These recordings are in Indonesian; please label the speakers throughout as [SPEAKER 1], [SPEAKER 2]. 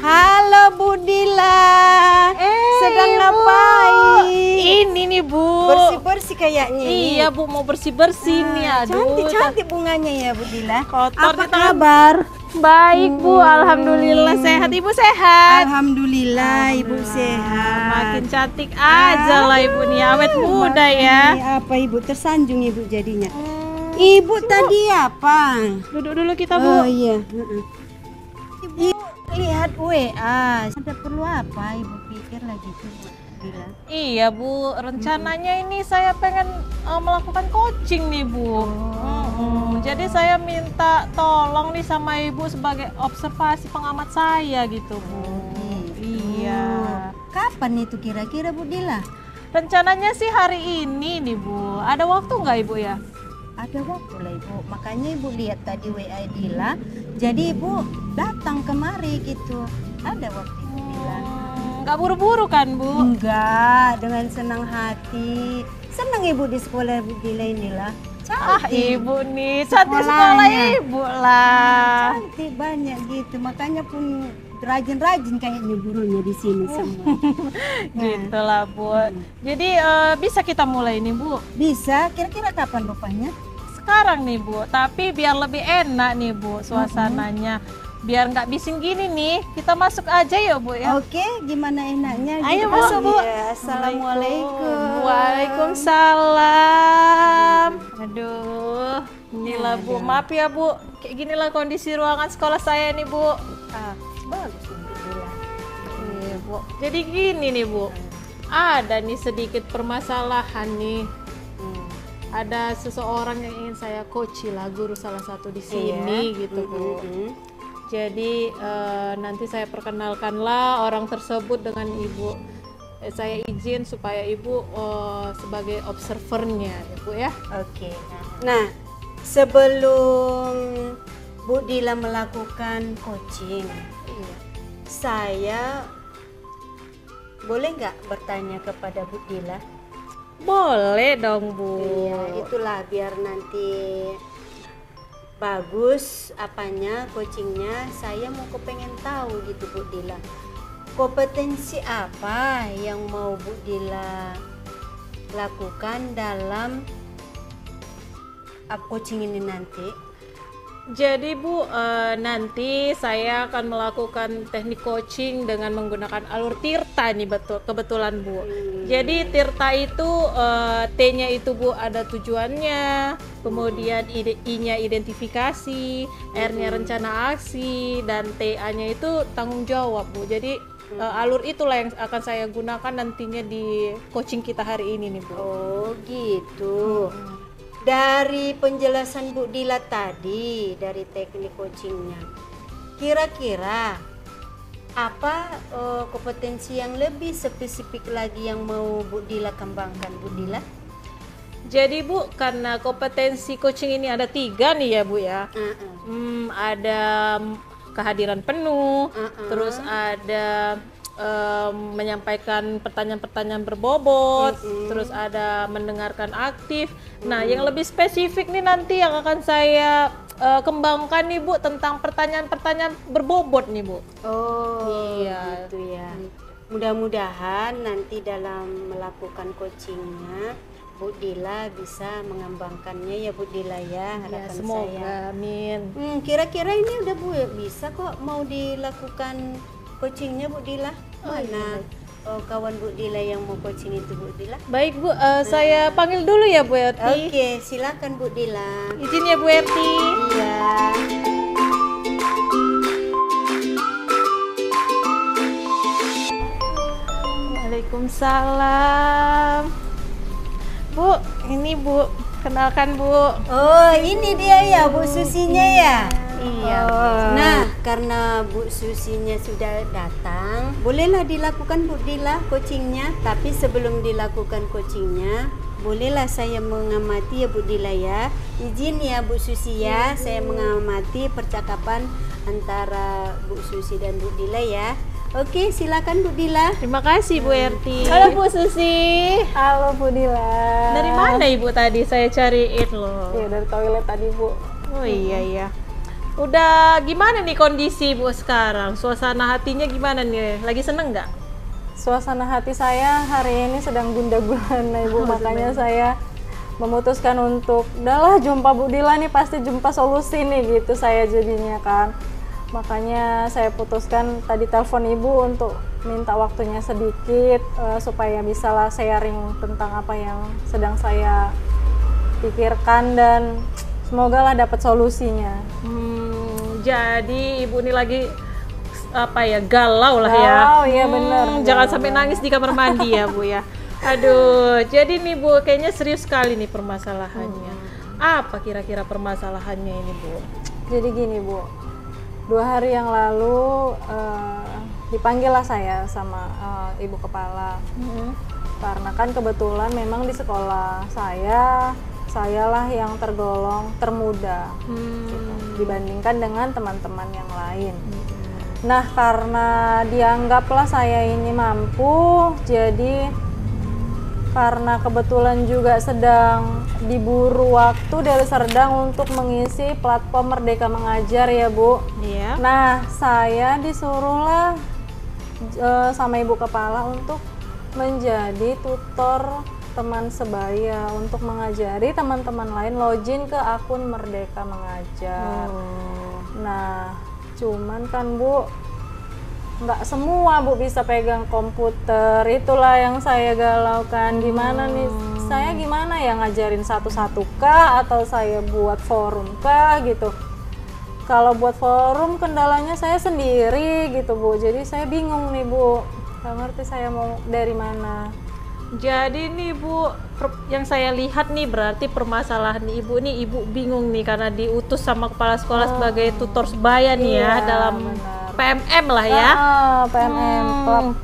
[SPEAKER 1] Halo Bu Dila. Sedang
[SPEAKER 2] Ibu.
[SPEAKER 1] ngapain?
[SPEAKER 2] Ini nih Bu.
[SPEAKER 1] Bersih-bersih kayaknya.
[SPEAKER 2] Iya Bu, mau bersih-bersih nih. Aduh,
[SPEAKER 1] Cantik-cantik bunganya ya Bu Dila.
[SPEAKER 2] kotor
[SPEAKER 1] Apa
[SPEAKER 2] di tangan.
[SPEAKER 1] kabar?
[SPEAKER 2] Baik Bu, alhamdulillah sehat. Ibu sehat?
[SPEAKER 1] Alhamdulillah Ibu sehat.
[SPEAKER 2] Makin cantik aja lah Ibu nih, awet muda ya.
[SPEAKER 1] Ini apa Ibu tersanjung Ibu jadinya? Ibu tadi apa?
[SPEAKER 2] Duduk dulu kita
[SPEAKER 1] Oh
[SPEAKER 2] Bu.
[SPEAKER 1] iya. Ibu lihat WA. Ada perlu apa Ibu pikir lagi tuh Bu Dila?
[SPEAKER 2] Iya Bu, rencananya ini saya pengen melakukan coaching nih Bu. Jadi saya minta tolong nih sama Ibu sebagai observasi pengamat saya gitu Bu. Iya.
[SPEAKER 1] Kapan itu kira-kira Bu Dila?
[SPEAKER 2] Rencananya sih hari ini nih Bu. Ada waktu nggak Ibu ya?
[SPEAKER 1] Ada waktu lah Ibu, makanya Ibu lihat tadi WA Dila, jadi Ibu datang kemari gitu. Ada waktu Ibu Dila.
[SPEAKER 2] Nggak buru-buru kan Bu?
[SPEAKER 1] Enggak, dengan senang hati. Senang Ibu di sekolah Bu Dila inilah.
[SPEAKER 2] Ah
[SPEAKER 1] Cantik.
[SPEAKER 2] Ibu nih, cantik sekolah
[SPEAKER 1] Sekolahnya.
[SPEAKER 2] Ibu lah.
[SPEAKER 1] Cantik banyak gitu, makanya pun rajin-rajin kayaknya gurunya di sini semua.
[SPEAKER 2] Gitu lah Bu. Jadi bisa kita mulai nih Bu.
[SPEAKER 1] Bisa, kira-kira kapan rupanya?
[SPEAKER 2] Sekarang nih Bu, tapi biar lebih enak nih Bu suasananya. Biar nggak bising gini nih, kita masuk aja ya Bu ya.
[SPEAKER 1] Oke, gimana enaknya?
[SPEAKER 2] Ayo
[SPEAKER 1] gitu.
[SPEAKER 2] masuk Bu.
[SPEAKER 1] Iya, Assalamualaikum.
[SPEAKER 2] Waalaikumsalam. Aduh, inilah
[SPEAKER 1] Ya,
[SPEAKER 2] Bu,
[SPEAKER 1] ada.
[SPEAKER 2] maaf ya Bu. Kayak ginilah kondisi ruangan sekolah saya nih Bu.
[SPEAKER 1] Bagus Bu Dila.
[SPEAKER 2] Iya Bu. Jadi gini nih Bu, ada nih sedikit permasalahan nih. Ada seseorang yang ingin saya coach lah, guru salah satu di sini gitu Bu. Jadi nanti saya perkenalkanlah orang tersebut dengan Ibu. Saya izin supaya Ibu sebagai observernya ya Bu ya.
[SPEAKER 1] Oke. Nah, sebelum Bu Dila melakukan coaching, saya boleh nggak bertanya kepada Bu Dila?
[SPEAKER 2] Boleh dong Bu.
[SPEAKER 1] Iya, itulah biar nanti bagus apanya coachingnya. Saya mau kepengen tahu gitu Bu Dila. Kompetensi apa yang mau Bu Dila lakukan dalam coaching ini nanti?
[SPEAKER 2] Jadi Bu, nanti saya akan melakukan teknik coaching dengan menggunakan alur tirta nih kebetulan Bu. Jadi tirta itu T-nya itu Bu ada tujuannya, kemudian I-nya identifikasi, R-nya rencana aksi, dan TA-nya itu tanggung jawab Bu. Jadi alur itulah yang akan saya gunakan nantinya di coaching kita hari ini nih Bu.
[SPEAKER 1] Oh gitu. Dari penjelasan Bu Dila tadi, dari teknik coachingnya, kira-kira apa kompetensi yang lebih spesifik lagi yang mau Bu Dila kembangkan Bu Dila?
[SPEAKER 2] Jadi Bu, karena kompetensi coaching ini ada 3 nih ya Bu ya. Ada kehadiran penuh, terus ada menyampaikan pertanyaan-pertanyaan berbobot, terus ada mendengarkan aktif. Nah, yang lebih spesifik nih nanti yang akan saya kembangkan nih Bu tentang pertanyaan-pertanyaan berbobot nih Bu.
[SPEAKER 1] Oh
[SPEAKER 2] Iya.
[SPEAKER 1] gitu ya. Mudah-mudahan nanti dalam melakukan coachingnya Bu Dila bisa mengembangkannya ya Bu Dila ya, harapan
[SPEAKER 2] Semoga,
[SPEAKER 1] saya.
[SPEAKER 2] amin.
[SPEAKER 1] Kira-kira ini udah Bu bisa kok mau dilakukan coachingnya Bu Dila. Mana kawan Bu Dila yang mau coaching itu Bu Dila?
[SPEAKER 2] Baik Bu, saya panggil dulu ya Bu Erti.
[SPEAKER 1] Oke, silakan Bu Dila.
[SPEAKER 2] Izin ya Bu Erti.
[SPEAKER 1] Iya.
[SPEAKER 2] Waalaikumsalam. Bu, ini Bu, kenalkan Bu.
[SPEAKER 1] Oh, ini dia ya Bu Susinya ya.
[SPEAKER 2] Iya.
[SPEAKER 1] Nah, karena Bu Susinya sudah datang, bolehlah dilakukan Bu Dila coachingnya. Tapi sebelum dilakukan coachingnya, bolehlah saya mengamati ya Bu Dila ya. Izin ya Bu Susi ya, saya mengamati percakapan antara Bu Susi dan Bu Dila ya. Oke, silakan Bu Dila.
[SPEAKER 2] Terima kasih Bu Erti. Halo Bu Susi.
[SPEAKER 3] Halo Bu Dila.
[SPEAKER 2] Dari mana Ibu tadi? Saya cariin loh.
[SPEAKER 3] Ya dari toilet tadi Bu.
[SPEAKER 2] Oh iya iya. Udah gimana nih kondisi Ibu sekarang? Suasana hatinya gimana nih? Lagi seneng nggak?
[SPEAKER 3] Suasana hati saya hari ini sedang gundah gulana Ibu, makanya saya memutuskan untuk udahlah jumpa Bu Dila nih, pasti jumpa solusi nih gitu saya jadinya kan. Makanya saya putuskan tadi telepon Ibu untuk minta waktunya sedikit supaya bisa lah sharing tentang apa yang sedang saya pikirkan dan semoga lah dapat solusinya.
[SPEAKER 2] Jadi Ibu ini lagi apa ya, galau lah ya.
[SPEAKER 3] Galau, iya bener.
[SPEAKER 2] Jangan sampai nangis di kamar mandi ya Bu ya. Aduh, jadi nih Bu kayaknya serius sekali nih permasalahannya. Apa kira-kira permasalahannya ini Bu?
[SPEAKER 3] Jadi gini Bu, 2 hari yang lalu dipanggil lah saya sama Ibu Kepala. Karena kan kebetulan memang di sekolah sayalah yang tergolong termuda gitu, dibandingkan dengan teman-teman yang lain. Nah, karena dianggaplah saya ini mampu, jadi karena kebetulan juga sedang diburu waktu dari Serdang untuk mengisi platform Merdeka Mengajar ya Bu.
[SPEAKER 2] Iya.
[SPEAKER 3] Nah, saya disuruhlah sama Ibu Kepala untuk menjadi tutor teman sebaya untuk mengajari teman-teman lain login ke akun Merdeka Mengajar. Nah, cuman kan Bu, nggak semua Bu bisa pegang komputer, itulah yang saya galaukan. Gimana nih, saya gimana ya ngajarin satu-satu kah atau saya buat forum kah gitu. Kalau buat forum kendalanya saya sendiri gitu Bu, jadi saya bingung nih Bu, nggak ngerti saya mau dari mana.
[SPEAKER 2] Jadi nih Bu, yang saya lihat nih berarti permasalahan Ibu nih, Ibu bingung nih karena diutus sama kepala sekolah sebagai tutor sebaya nih ya dalam
[SPEAKER 3] benar.
[SPEAKER 2] PMM lah ya.
[SPEAKER 3] PMM,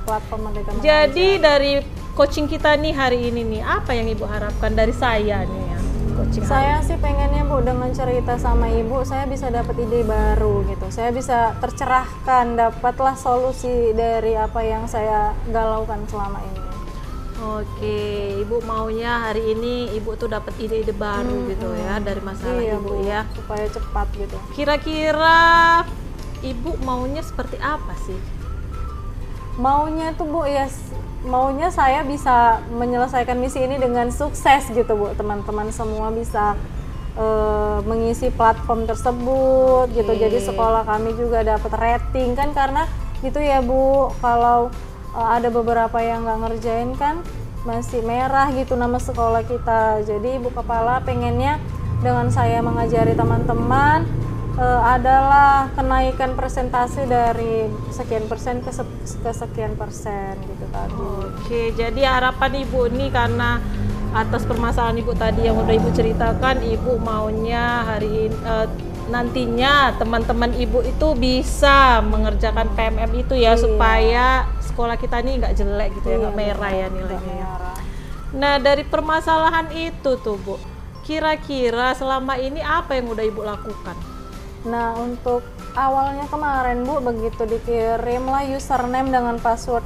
[SPEAKER 3] platform Merdeka Mengajar.
[SPEAKER 2] Jadi dari coaching kita nih hari ini nih, apa yang Ibu harapkan dari saya nih ya? Coaching
[SPEAKER 3] Saya sih pengennya Bu, dengan cerita sama Ibu saya bisa dapat ide baru gitu. Saya bisa tercerahkan, dapatlah solusi dari apa yang saya galaukan selama ini.
[SPEAKER 2] Oke, Ibu maunya hari ini Ibu tuh dapat ide-ide baru gitu ya dari masalah
[SPEAKER 3] Iya,
[SPEAKER 2] Ibu
[SPEAKER 3] Bu,
[SPEAKER 2] ya.
[SPEAKER 3] supaya cepat gitu.
[SPEAKER 2] Kira-kira Ibu maunya seperti apa sih?
[SPEAKER 3] Maunya tuh Bu ya, maunya saya bisa menyelesaikan misi ini dengan sukses gitu Bu. Teman-teman semua bisa mengisi platform tersebut gitu. Jadi sekolah kami juga dapat rating kan, karena gitu ya Bu, kalau ada beberapa yang nggak ngerjain kan masih merah gitu nama sekolah kita. Jadi Ibu Kepala pengennya dengan saya mengajari teman-teman adalah kenaikan persentase dari sekian persen ke sekian persen gitu tadi.
[SPEAKER 2] Oke, jadi harapan Ibu ini karena atas permasalahan Ibu tadi yang udah Ibu ceritakan, Ibu maunya hari ini nantinya teman-teman Ibu itu bisa mengerjakan PMM itu ya, supaya sekolah kita ini nggak jelek gitu ya, nggak merah ya nilainya ya. Nah, dari permasalahan itu tuh Bu, kira-kira selama ini apa yang udah Ibu lakukan?
[SPEAKER 3] Nah, untuk awalnya kemarin Bu, begitu dikirimlah username dengan password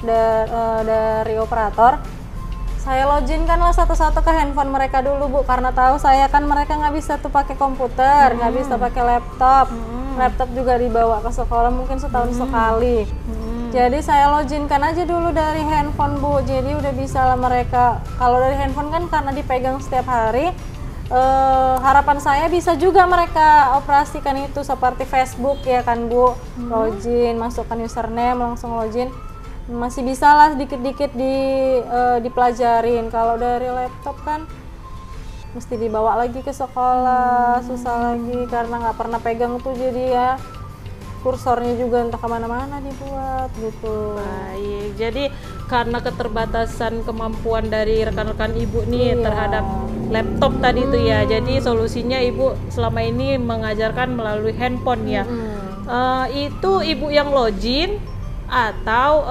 [SPEAKER 3] dari operator, saya login kan lah satu-satu ke handphone mereka dulu Bu, karena tahu saya kan mereka nggak bisa tuh pakai komputer, nggak bisa pakai laptop. Laptop juga dibawa ke sekolah mungkin setahun sekali. Jadi saya loginkan aja dulu dari handphone Bu, jadi udah bisa lah mereka. Kalau dari handphone kan karena dipegang setiap hari, harapan saya bisa juga mereka operasikan itu seperti Facebook ya kan Bu. Login, masukkan username, langsung login. Masih bisa lah dikit-dikit dipelajarin. Kalau dari laptop kan mesti dibawa lagi ke sekolah, susah lagi karena nggak pernah pegang tuh, jadi ya kursornya juga entah kemana-mana dibuat gitu.
[SPEAKER 2] Baik, jadi karena keterbatasan kemampuan dari rekan-rekan Ibu nih terhadap laptop tadi itu ya, jadi solusinya Ibu selama ini mengajarkan melalui handphone ya. Itu Ibu yang login atau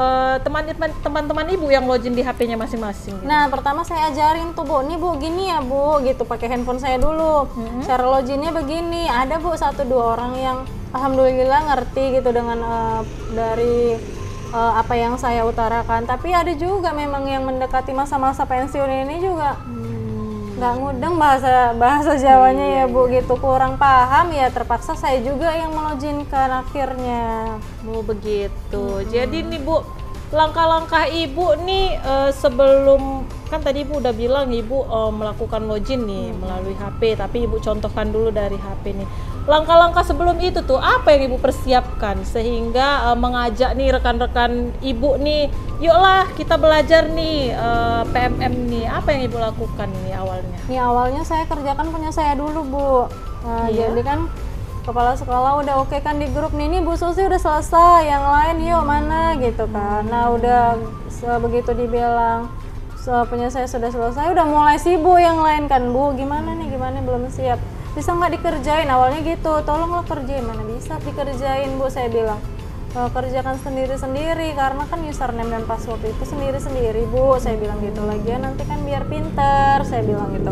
[SPEAKER 2] teman-teman Ibu yang login di HP-nya masing-masing gitu?
[SPEAKER 3] Nah, pertama saya ajarin tuh Bu, nih Bu gini ya Bu, gitu pakai handphone saya dulu. Cara loginnya begini. Ada Bu 1-2 orang yang alhamdulillah ngerti gitu dengan dari apa yang saya utarakan. Tapi ada juga memang yang mendekati masa-masa pensiun ini juga nggak ngudeng bahasa Jawanya ya Bu, gitu kurang paham ya, terpaksa saya juga yang melojinkan akhirnya.
[SPEAKER 2] Bu, begitu. Jadi nih Bu, langkah-langkah Ibu nih sebelum, kan tadi Ibu udah bilang Ibu melakukan login nih melalui HP, tapi Ibu contohkan dulu dari HP nih. Langkah-langkah sebelum itu tuh apa yang Ibu persiapkan sehingga mengajak nih rekan-rekan Ibu nih, yuklah kita belajar nih PMM nih. Apa yang Ibu lakukan ini awalnya?
[SPEAKER 3] Nih awalnya saya kerjakan punya saya dulu Bu. Nah, jadi kan kepala sekolah udah oke kan di grup nih, Bu Susi udah selesai, yang lain yuk mana gitu kan. Nah udah begitu dibilang punya saya sudah selesai, udah mulai sibuk yang lain kan, Bu gimana nih, gimana belum siap, bisa nggak dikerjain, awalnya gitu, tolonglah kerjain, mana bisa dikerjain Bu, saya bilang kerjakan sendiri-sendiri karena kan username dan password itu sendiri-sendiri Bu, saya bilang gitu, lagian nanti kan biar pinter, saya bilang gitu.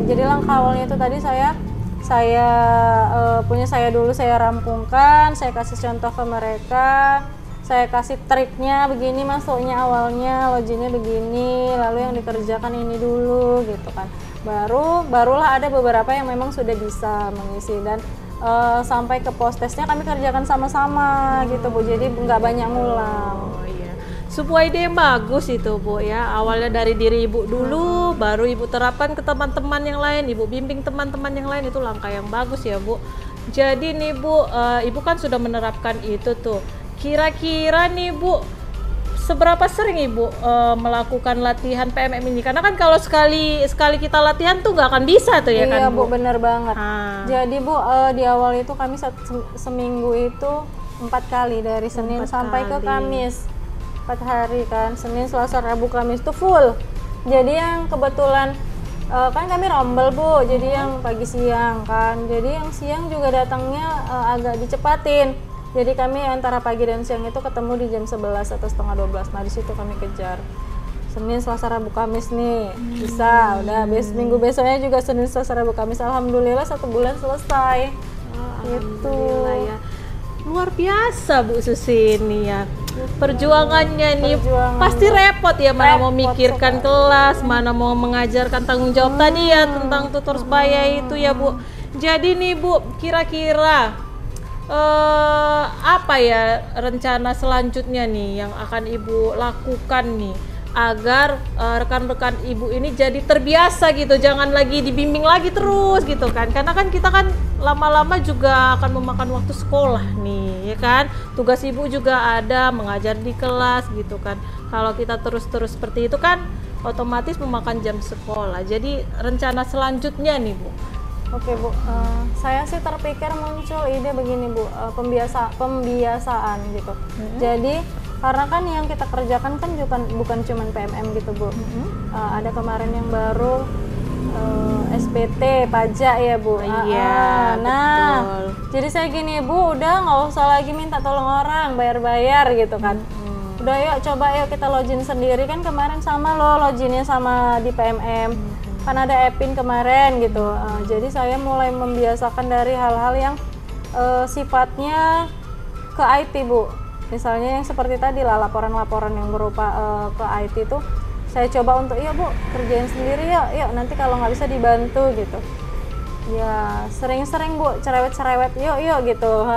[SPEAKER 3] Jadi langkah awalnya itu tadi saya punya saya dulu saya rampungkan, saya kasih contoh ke mereka, saya kasih triknya begini masuknya, awalnya loginnya begini, lalu yang dikerjakan ini dulu gitu kan. Barulah ada beberapa yang memang sudah bisa mengisi, dan sampai ke post testnya kami kerjakan sama-sama gitu Bu, jadi nggak banyak ngulang.
[SPEAKER 2] Oh iya, sebuah ide yang bagus itu Bu ya. Awalnya dari diri Ibu dulu, baru Ibu terapkan ke teman-teman yang lain, Ibu bimbing teman-teman yang lain, itu langkah yang bagus ya Bu. Jadi nih Bu, Ibu kan sudah menerapkan itu tuh. Kira-kira nih Bu, seberapa sering Ibu melakukan latihan PMM ini? Karena kan kalau sekali kita latihan tuh nggak akan bisa tuh ya kan Bu?
[SPEAKER 3] Iya Bu, bener banget. Jadi Bu, di awal itu kami seminggu itu 4 kali, dari Senin sampai ke Kamis, 4 hari kan, Senin, Selasa, Rabu, Kamis itu full. Jadi yang kebetulan kan kami rombel Bu, jadi yang pagi siang kan, jadi yang siang juga datangnya agak dicepatin. Jadi kami antara pagi dan siang itu ketemu di jam 11 atau setengah 12. Nah di situ kami kejar. Senin, Selasa, Rabu, Kamis nih bisa. Udah minggu besoknya juga Senin, Selasa, Rabu, Kamis. Alhamdulillah 1 bulan selesai. Gitu.
[SPEAKER 2] Ya. Luar biasa Bu Susi ini ya. Perjuangannya nih pasti repot ya, mana mau mikirkan kelas, mana mau mengajarkan, tanggung jawab tadi ya tentang tutor sebaya itu ya Bu. Jadi nih Bu, kira-kira apa ya rencana selanjutnya nih yang akan Ibu lakukan nih agar rekan-rekan Ibu ini jadi terbiasa gitu, jangan lagi dibimbing lagi terus gitu kan, karena kan kita kan lama-lama juga akan memakan waktu sekolah nih ya kan, tugas Ibu juga ada mengajar di kelas gitu kan. Kalau kita terus-terus seperti itu kan otomatis memakan jam sekolah. Jadi rencana selanjutnya nih Bu.
[SPEAKER 3] Oke Bu, saya sih terpikir muncul ide begini Bu, pembiasaan gitu. Jadi karena kan yang kita kerjakan kan bukan cuma PMM gitu Bu. Ada kemarin yang baru SPT pajak ya Bu.
[SPEAKER 2] Iya,
[SPEAKER 3] nah
[SPEAKER 2] betul.
[SPEAKER 3] Jadi saya gini Bu, udah nggak usah lagi minta tolong orang, bayar-bayar gitu kan. Udah yuk coba yuk kita login sendiri, kan kemarin sama lo loginnya sama di PMM. Kan ada Epin kemarin gitu, jadi saya mulai membiasakan dari hal-hal yang sifatnya ke IT Bu, misalnya yang seperti tadi lah, laporan-laporan yang berupa ke IT itu saya coba untuk iya Bu kerjain sendiri yuk nanti kalau nggak bisa dibantu gitu ya, sering-sering Bu cerewet-cerewet yuk gitu,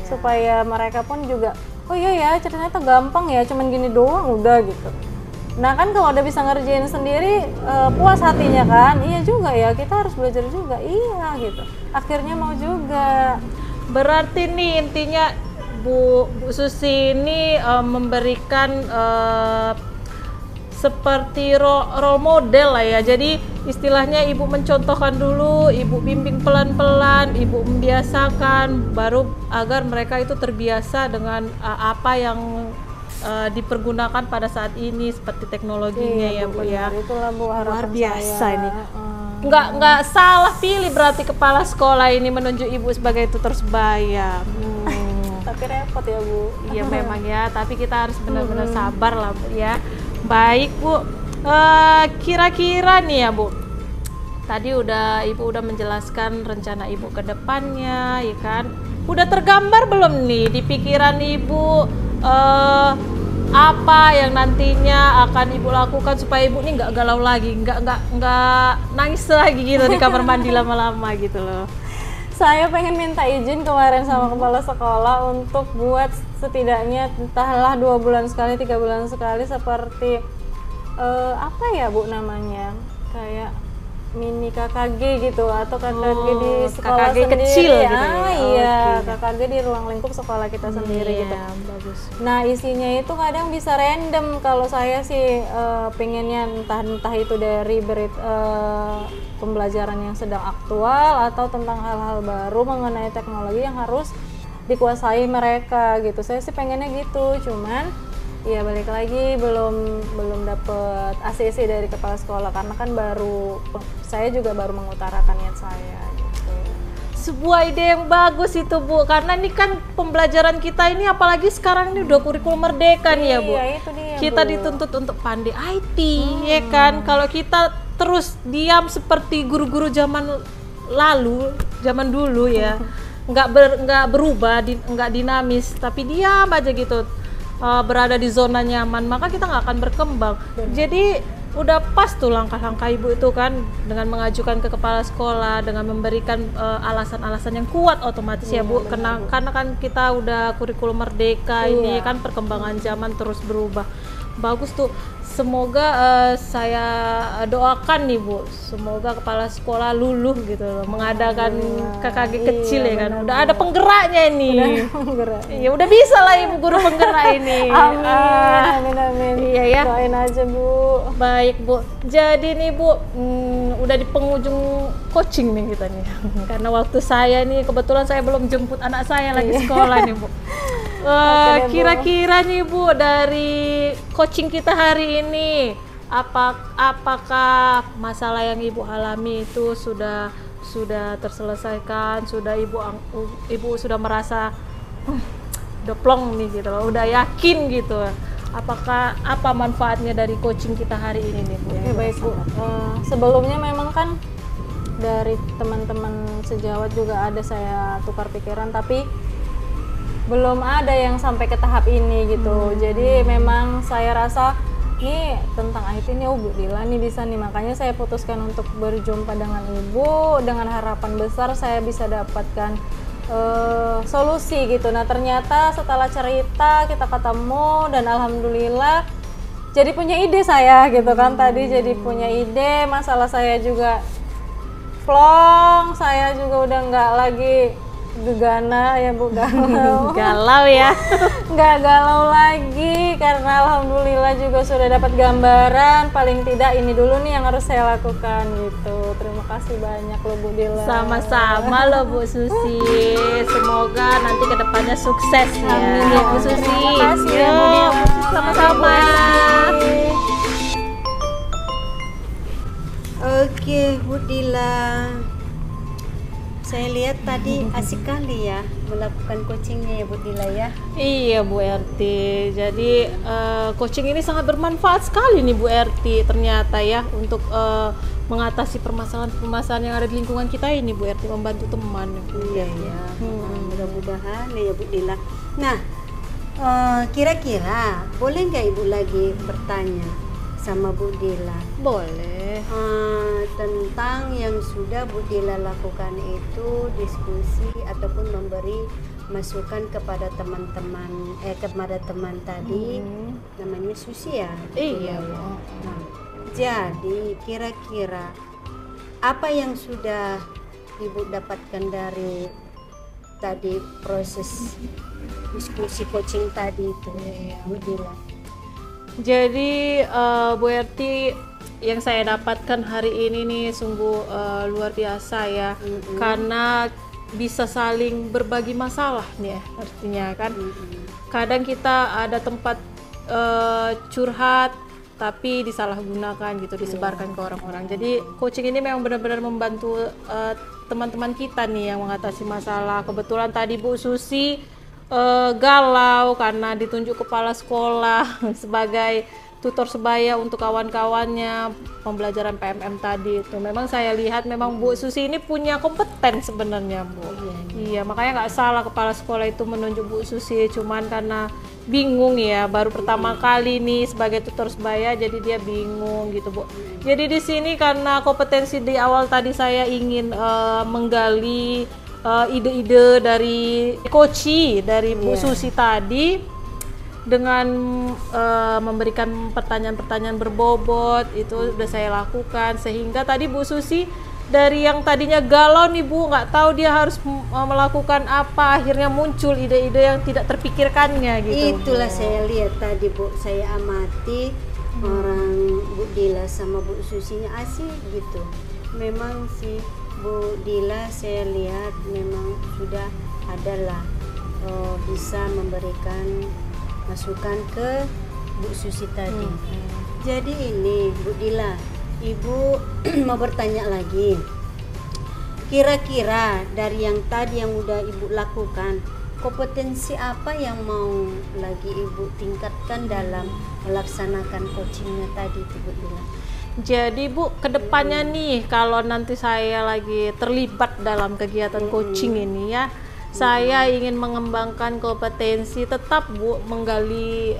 [SPEAKER 3] supaya mereka pun juga oh iya ya ternyata gampang ya, cuman gini doang udah gitu. Nah kan kalau udah bisa ngerjain sendiri puas hatinya kan, iya juga ya kita harus belajar juga, iya gitu, akhirnya mau juga.
[SPEAKER 2] Berarti nih intinya Bu Susi ini memberikan seperti role model lah ya, jadi istilahnya Ibu mencontohkan dulu, Ibu bimbing pelan-pelan, Ibu membiasakan, baru agar mereka itu terbiasa dengan apa yang dipergunakan pada saat ini seperti teknologinya ya Bu ya.
[SPEAKER 3] Itulah Bu
[SPEAKER 2] luar biasa
[SPEAKER 3] saya.
[SPEAKER 2] ini. Nggak salah pilih berarti kepala sekolah ini menunjuk Ibu sebagai tutor sebaya.
[SPEAKER 3] Tapi repot ya Bu.
[SPEAKER 2] Iya memang ya, tapi kita harus benar-benar sabar lah Bu ya. Baik Bu, kira-kira nih ya Bu, tadi Ibu udah menjelaskan rencana Ibu ke depannya ya kan. Udah tergambar belum nih di pikiran Ibu apa yang nantinya akan ibu lakukan supaya ibu ini nggak galau lagi, nggak nangis lagi gitu di kamar mandi lama-lama gitu loh.
[SPEAKER 3] Saya pengen minta izin kemarin sama kepala sekolah untuk buat setidaknya entahlah 2 bulan sekali, 3 bulan sekali seperti apa ya Bu namanya, kayak mini KKG gitu atau KKG di sekolah
[SPEAKER 2] KKG
[SPEAKER 3] sendiri.
[SPEAKER 2] kecil gitu ya?
[SPEAKER 3] Iya,
[SPEAKER 2] Oke.
[SPEAKER 3] KKG di ruang lingkup sekolah kita sendiri gitu.
[SPEAKER 2] Bagus.
[SPEAKER 3] Nah isinya itu kadang bisa random. Kalau saya sih pengennya entah itu dari pembelajaran yang sedang aktual atau tentang hal-hal baru mengenai teknologi yang harus dikuasai mereka gitu. Saya sih pengennya gitu, cuman ya balik lagi belum dapet ACC dari kepala sekolah karena kan saya juga baru mengutarakan niat saya gitu.
[SPEAKER 2] Sebuah ide yang bagus itu Bu, karena ini kan pembelajaran kita ini apalagi sekarang ini udah kurikulum merdeka nih ya Bu.
[SPEAKER 3] Iya, itu dia,
[SPEAKER 2] Kita
[SPEAKER 3] Bu.
[SPEAKER 2] dituntut untuk pandai IT ya kan. Kalau kita terus diam seperti guru-guru zaman dulu ya, nggak berubah, nggak dinamis, tapi diam aja gitu, berada di zona nyaman, maka kita nggak akan berkembang. Jadi udah pas tuh langkah-langkah ibu itu kan, dengan mengajukan ke kepala sekolah, dengan memberikan alasan-alasan yang kuat otomatis ya Bu, karena kan kita udah kurikulum merdeka ini kan, perkembangan zaman terus berubah. Bagus tuh. Semoga saya doakan nih Bu, semoga kepala sekolah luluh gitu loh, mengadakan KKG kecil ya kan. Udah ada penggeraknya ini. Ya udah bisa lah ibu guru penggerak ini.
[SPEAKER 3] Amin.
[SPEAKER 2] Iya ya.
[SPEAKER 3] Doain aja Bu.
[SPEAKER 2] Baik Bu, jadi nih Bu, udah di penghujung coaching nih kita nih. Karena waktu saya nih, kebetulan saya belum jemput anak saya lagi sekolah nih Bu. Kira-kira nih Bu, dari coaching kita hari ini, apakah masalah yang ibu alami itu sudah terselesaikan, sudah ibu sudah merasa udah plong nih gitu loh, udah yakin gitu. Apa manfaatnya dari coaching kita hari ini nih Bu?
[SPEAKER 3] Oke, baik Bu. Sebelumnya memang kan dari teman-teman sejawat juga ada saya tukar pikiran, tapi belum ada yang sampai ke tahap ini gitu. Jadi memang saya rasa ini tentang IT ini Bu Dila nih bisa nih, makanya saya putuskan untuk berjumpa dengan ibu dengan harapan besar saya bisa dapatkan solusi gitu. Nah ternyata setelah cerita kita ketemu dan alhamdulillah jadi punya ide saya gitu kan. Tadi jadi punya ide, masalah saya juga plong, saya juga udah nggak lagi gegana ya Bu,
[SPEAKER 2] galau ya.
[SPEAKER 3] Nggak galau lagi karena alhamdulillah juga sudah dapat gambaran, paling tidak ini dulu nih yang harus saya lakukan gitu. Terima kasih banyak loh Bu Dila.
[SPEAKER 2] Sama-sama loh Bu Susi, semoga nanti kedepannya sukses ya.
[SPEAKER 3] Amin ya Bu Susi. Terima kasih ya Bu Dila.
[SPEAKER 2] Sama-sama.
[SPEAKER 1] Oke Bu Dila, saya lihat tadi asik kali ya melakukan coachingnya ya Bu Dila ya.
[SPEAKER 2] Iya Bu RT, jadi coaching ini sangat bermanfaat sekali nih Bu RT ternyata ya, untuk mengatasi permasalahan-permasalahan yang ada di lingkungan kita ini Bu RT, membantu teman.
[SPEAKER 1] Iya ya, mudah-mudahan ya Bu Dila. Nah, kira-kira boleh nggak Ibu lagi bertanya sama Bu Dila?
[SPEAKER 2] Boleh.
[SPEAKER 1] Tentang yang sudah Bu Dila lakukan itu diskusi ataupun memberi masukan kepada teman-teman kepada teman tadi namanya Susi ya.
[SPEAKER 2] Iya.
[SPEAKER 1] Nah, jadi kira-kira apa yang sudah Ibu dapatkan dari tadi proses diskusi coaching tadi itu Bu Dila?
[SPEAKER 2] Jadi Bu RT, yang saya dapatkan hari ini nih sungguh luar biasa ya, karena bisa saling berbagi masalah nih ya, artinya kan kadang kita ada tempat curhat tapi disalahgunakan gitu, disebarkan ke orang-orang. Jadi coaching ini memang benar-benar membantu teman-teman kita nih yang mengatasi masalah. Kebetulan tadi Bu Susi galau karena ditunjuk kepala sekolah sebagai tutor sebaya untuk kawan-kawannya pembelajaran PMM tadi itu. Memang saya lihat memang Bu Susi ini punya kompeten sebenarnya, Bu. Iya, makanya nggak salah kepala sekolah itu menunjuk Bu Susi, cuman karena bingung ya, baru pertama kali nih sebagai tutor sebaya, jadi dia bingung gitu, Bu. Jadi di sini karena kompetensi di awal tadi saya ingin menggali ide-ide dari coach dari Bu Susi tadi, dengan memberikan pertanyaan-pertanyaan berbobot itu udah saya lakukan, sehingga tadi Bu Susi dari yang tadinya galau nih Bu, nggak tahu dia harus melakukan apa, akhirnya muncul ide-ide yang tidak terpikirkannya gitu.
[SPEAKER 1] Itulah saya lihat tadi Bu, saya amati orang Bu Dila sama Bu Susinya asik gitu. Memang si Bu Dila saya lihat memang sudah adalah bisa memberikan masukan ke Bu Susi tadi. Jadi ini Bu Dila, Ibu mau bertanya lagi. Kira-kira dari yang tadi yang udah Ibu lakukan, kompetensi apa yang mau lagi Ibu tingkatkan dalam melaksanakan coachingnya tadi Bu Dila?
[SPEAKER 2] Jadi Bu, kedepannya nih kalau nanti saya lagi terlibat dalam kegiatan coaching ini ya, saya ingin mengembangkan kompetensi tetap Bu, menggali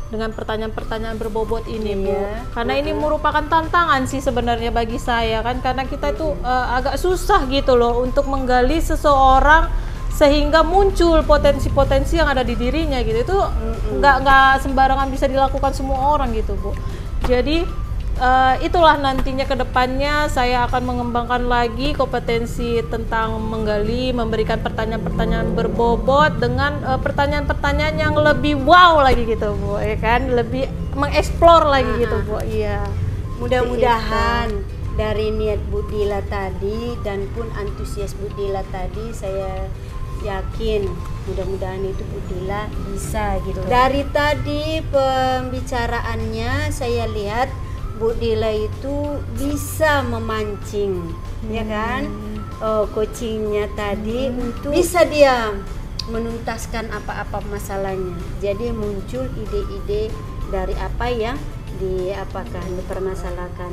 [SPEAKER 2] dengan pertanyaan-pertanyaan berbobot ini Bu, karena ini merupakan tantangan sih sebenarnya bagi saya kan, karena kita itu agak susah gitu loh untuk menggali seseorang sehingga muncul potensi-potensi yang ada di dirinya gitu. Itu nggak sembarangan bisa dilakukan semua orang gitu Bu. Jadi itulah nantinya ke depannya saya akan mengembangkan lagi kompetensi tentang menggali, memberikan pertanyaan-pertanyaan berbobot dengan pertanyaan-pertanyaan yang lebih wow lagi gitu Bu, ya kan, lebih mengeksplor lagi gitu Bu. Iya.
[SPEAKER 1] Mudah-mudahan dari niat Bu Dila tadi dan pun antusias Bu Dila tadi, saya yakin mudah-mudahan itu Bu Dila bisa gitu. Dari tadi pembicaraannya saya lihat Bu Dila itu bisa memancing, ya kan? Coachingnya tadi untuk bisa dia menuntaskan apa-apa masalahnya. Jadi muncul ide-ide dari apa yang dipermasalahkan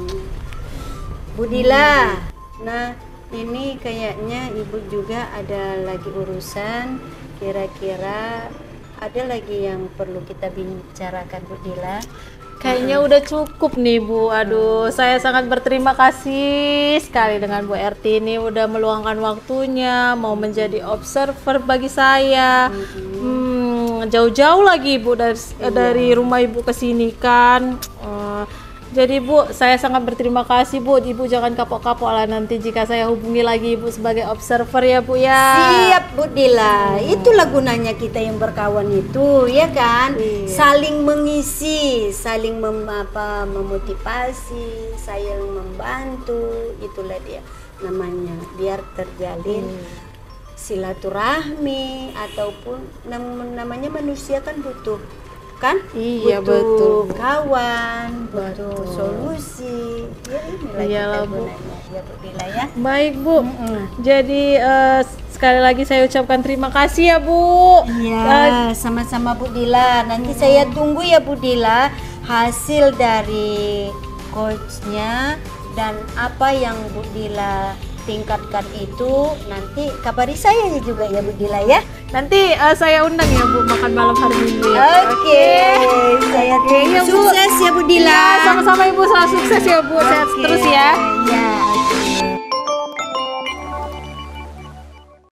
[SPEAKER 1] Bu Dila. Nah, ini kayaknya Ibu juga ada lagi urusan. Kira-kira ada lagi yang perlu kita bicarakan Bu Dila?
[SPEAKER 2] Kayaknya udah cukup nih Bu. Aduh, saya sangat berterima kasih sekali dengan Bu RT ini udah meluangkan waktunya mau menjadi observer bagi saya. Jauh-jauh lagi Bu dari rumah Ibu ke sini kan. Jadi Bu, saya sangat berterima kasih Bu. Ibu jangan kapok-kapok lah nanti jika saya hubungi lagi Ibu sebagai observer ya Bu ya.
[SPEAKER 1] Siap Bu Dila. Itulah gunanya kita yang berkawan itu, ya kan? Saling mengisi, saling memotivasi, saling membantu. Itulah dia namanya, biar terjalin silaturahmi, ataupun namanya manusia kan butuh kan?
[SPEAKER 2] Iya,
[SPEAKER 1] butuh
[SPEAKER 2] betul.
[SPEAKER 1] kawan, butuh solusi. Ya inilah
[SPEAKER 2] Iyalah,
[SPEAKER 1] kita
[SPEAKER 2] Bu.
[SPEAKER 1] gunanya ya Bu Dila ya.
[SPEAKER 2] Baik Bu. Jadi sekali lagi saya ucapkan terima kasih ya Bu.
[SPEAKER 1] Iya, sama-sama Bu Dila. Nanti saya tunggu ya Bu Dila hasil dari coachnya, dan apa yang Bu Dila tingkatkan itu nanti kabari saya juga ya Bu Dila ya.
[SPEAKER 2] Nanti saya undang ya Bu makan malam hari ini.
[SPEAKER 1] Oke. Saya tunggu.
[SPEAKER 2] Ya, Bu.
[SPEAKER 1] Sukses ya Bu Dila.
[SPEAKER 2] Iya, sama-sama Ibu, selalu sukses ya Bu. Sehat terus ya.
[SPEAKER 1] Ya.